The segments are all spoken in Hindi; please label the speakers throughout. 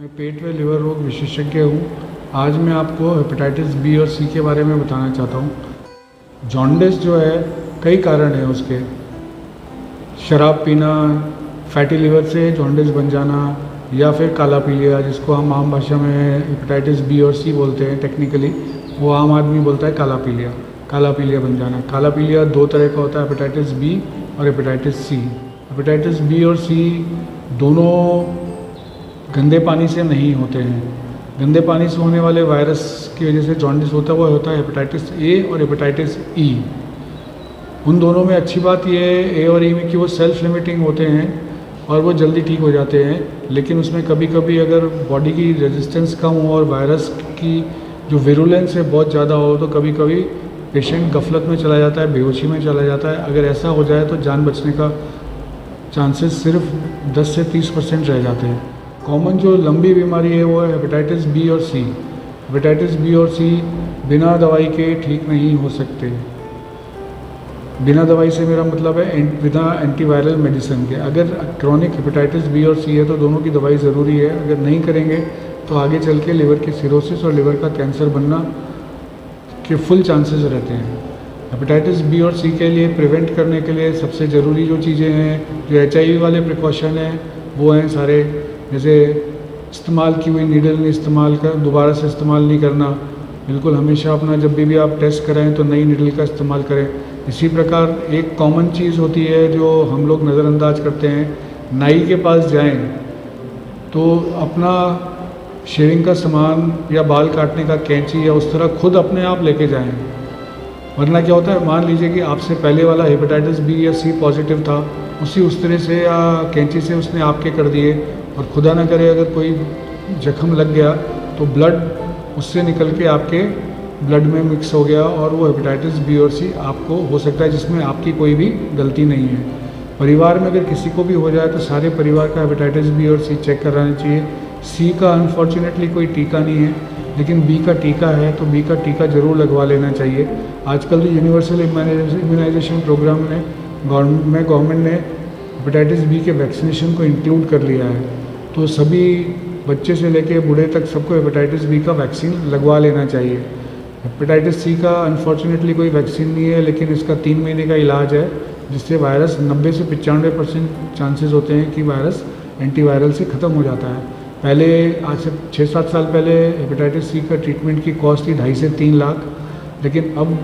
Speaker 1: मैं पेट व लिवर रोग विशेषज्ञ हूँ। आज मैं आपको हेपेटाइटिस बी और सी के बारे में बताना चाहता हूँ। जॉन्डिस जो है कई कारण हैं उसके। शराब पीना, फैटी लिवर से जॉन्डिस बन जाना, या फिर काला पीलिया जिसको हम आम भाषा में हेपेटाइटिस बी और सी बोलते हैं। टेक्निकली वो आम आदमी बोलता है काला पीलिया बन जाना। काला पीलिया दो तरह का होता है, हेपेटाइटिस बी और हेपेटाइटिस सी। हेपेटाइटिस बी और सी दोनों गंदे पानी से नहीं होते हैं। गंदे पानी से होने वाले वायरस की वजह से जॉन्डिस होता है, वो होता है हेपेटाइटिस ए और हेपेटाइटिस ई। उन दोनों में अच्छी बात यह है ए और ई में कि वो सेल्फ लिमिटिंग होते हैं और वो जल्दी ठीक हो जाते हैं। लेकिन उसमें कभी कभी अगर बॉडी की रेजिस्टेंस कम हो और वायरस की जो विरुलेंस है बहुत ज़्यादा हो तो कभी कभी पेशेंट गफलत में चला जाता है, बेहोशी में चला जाता है। अगर ऐसा हो जाए तो जान बचने का चांसेस सिर्फ 10 से 30% रह जाते हैं। कॉमन जो लंबी बीमारी है वो है हेपेटाइटिस बी और सी। हेपेटाइटिस बी और सी बिना दवाई के ठीक नहीं हो सकते। बिना दवाई से मेरा मतलब है बिना एंटीवायरल मेडिसिन के। अगर क्रॉनिक हेपेटाइटिस बी और सी है तो दोनों की दवाई ज़रूरी है। अगर नहीं करेंगे तो आगे चल के लिवर की सिरोसिस और लिवर का कैंसर बनना के फुल चांसेस रहते हैं। हेपेटाइटिस बी और सी के लिए प्रिवेंट करने के लिए सबसे ज़रूरी जो चीज़ें हैं, जो HIV वाले प्रिकॉशन हैं, वो हैं सारे। जैसे इस्तेमाल की हुई नीडल इस्तेमाल कर दोबारा से इस्तेमाल नहीं करना। बिल्कुल हमेशा अपना जब भी आप टेस्ट कराएं तो नई नीडल का इस्तेमाल करें। इसी प्रकार एक कॉमन चीज़ होती है जो हम लोग नज़रअंदाज करते हैं, नाई के पास जाएं तो अपना शेविंग का सामान या बाल काटने का कैंची या उस तरह खुद अपने आप लेके जाएं। वरना क्या होता है, मान लीजिए कि आपसे पहले वाला हेपेटाइटिस बी या सी पॉजिटिव था, उस तरह से या कैंची से उसने आपके कर दिए, और खुदा ना करे अगर कोई जख्म लग गया तो ब्लड उससे निकल के आपके ब्लड में मिक्स हो गया और वो हेपेटाइटिस बी और सी आपको हो सकता है, जिसमें आपकी कोई भी गलती नहीं है। परिवार में अगर किसी को भी हो जाए तो सारे परिवार का हेपेटाइटिस बी और सी चेक कराना चाहिए। सी का अनफॉर्चुनेटली कोई टीका नहीं है, लेकिन बी का टीका है, तो बी का टीका ज़रूर लगवा लेना चाहिए। आजकल तो यूनिवर्सल इम्यूनाइजेशन प्रोग्राम में गवर्नमेंट ने हेपेटाइटिस बी के वैक्सीनेशन को इंक्लूड कर लिया है, तो सभी बच्चे से लेके बूढ़े तक सबको हेपेटाइटिस बी का वैक्सीन लगवा लेना चाहिए। हेपेटाइटिस सी का अनफॉर्चुनेटली कोई वैक्सीन नहीं है, लेकिन इसका 3 महीने का इलाज है, जिससे वायरस 90 से 95% चांसेस होते हैं कि वायरस एंटीवायरल से ख़त्म हो जाता है। पहले आज से 6-7 साल पहले हेपेटाइटिस सी का ट्रीटमेंट की कॉस्ट थी 2.5 से 3 लाख, लेकिन अब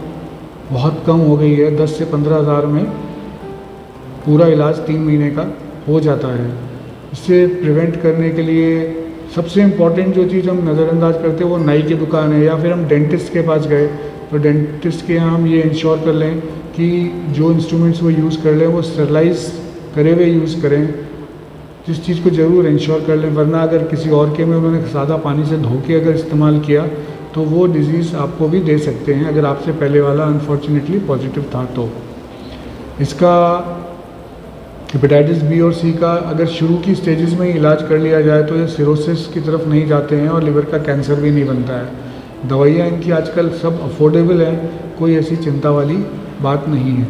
Speaker 1: बहुत कम हो गई है। 10 से 15 हज़ार में पूरा इलाज 3 महीने का हो जाता है। इससे प्रिवेंट करने के लिए सबसे इम्पॉर्टेंट जो चीज़ हम नज़रअंदाज करते हैं वो नाई की दुकान है, या फिर हम डेंटिस्ट के पास गए तो डेंटिस्ट के यहाँ हम ये इंश्योर कर लें कि जो इंस्ट्रूमेंट्स वो यूज़ कर लें वो स्टरलाइज करे हुए यूज़ करें। जिस चीज़ को ज़रूर इंश्योर कर लें, वरना अगर किसी और के में उन्होंने सादा पानी से धो के अगर इस्तेमाल किया तो वो डिज़ीज़ आपको भी दे सकते हैं, अगर आपसे पहले वाला अनफॉर्चुनेटली पॉजिटिव था तो। इसका हेपेटाइटिस बी और सी का अगर शुरू की स्टेजेस में ही इलाज कर लिया जाए तो ये सिरोसिस की तरफ नहीं जाते हैं और लिवर का कैंसर भी नहीं बनता है। दवाइयाँ इनकी आजकल सब अफोर्डेबल हैं, कोई ऐसी चिंता वाली बात नहीं है।